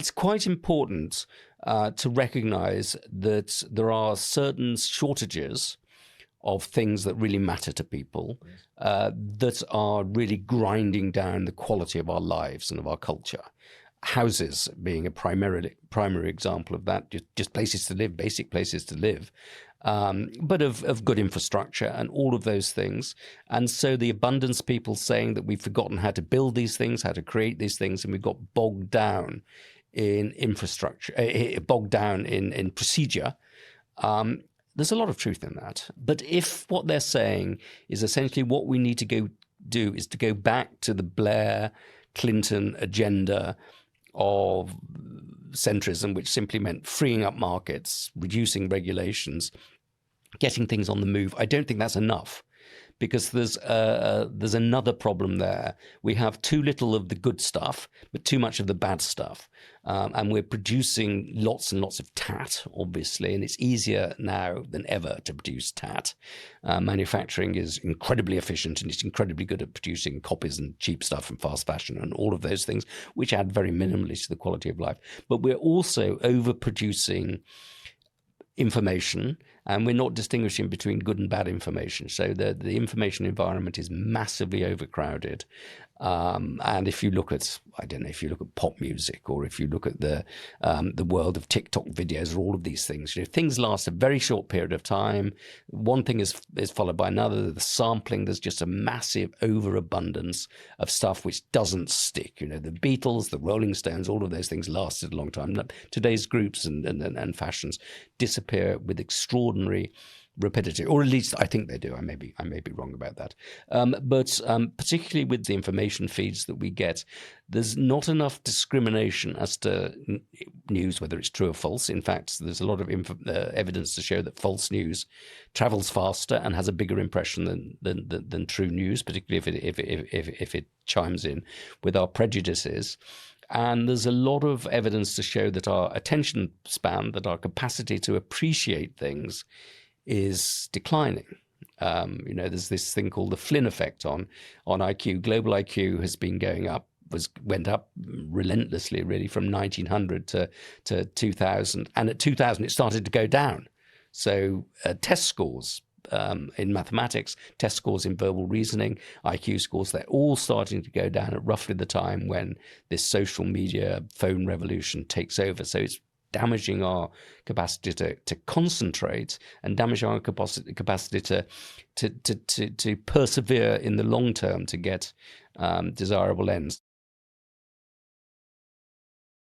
it's quite important to recognize that there are certain shortages of things that really matter to people, that are really grinding down the quality of our lives and of our culture. Houses being a primary example of that, just places to live, basic places to live, but of good infrastructure and all of those things. And so the abundance people saying that we've forgotten how to build these things, how to create these things, and we've got bogged down in infrastructure, bogged down in procedure. There's a lot of truth in that. But if what they're saying is essentially what we need to go do is to go back to the Blair Clinton agenda of centrism, which simply meant freeing up markets, reducing regulations, getting things on the move, I don't think that's enough. Because there's another problem there. We have too little of the good stuff, but too much of the bad stuff. And we're producing lots and lots of tat, obviously, and it's easier now than ever to produce tat. Manufacturing is incredibly efficient, and it's incredibly good at producing copies and cheap stuff and fast fashion and all of those things, which add very minimally to the quality of life. But we're also overproducing information, and we're not distinguishing between good and bad information. So the information environment is massively overcrowded. And if you look at, I don't know, if you look at pop music, or if you look at the world of TikTok videos, or all of these things, things last a very short period of time. One thing is followed by another. The sampling, there's just a massive overabundance of stuff which doesn't stick. The Beatles, the Rolling Stones, all of those things lasted a long time. Today's groups and fashions disappear with extraordinary rapidity, or at least I think they do. I may be wrong about that. But particularly with the information feeds that we get, there's not enough discrimination as to news, whether it's true or false. In fact, there's a lot of evidence to show that false news travels faster and has a bigger impression than true news, particularly if it chimes in with our prejudices. And there's a lot of evidence to show that our attention span, that our capacity to appreciate things, is declining. There's this thing called the Flynn effect on IQ. Global IQ has been going up, went up relentlessly, really, from 1900 to 2000. And at 2000, it started to go down. So test scores in mathematics, test scores in verbal reasoning, IQ scores, they're all starting to go down at roughly the time when this social media phone revolution takes over. So it's damaging our capacity to concentrate, and damaging our capacity to persevere in the long term to get desirable ends.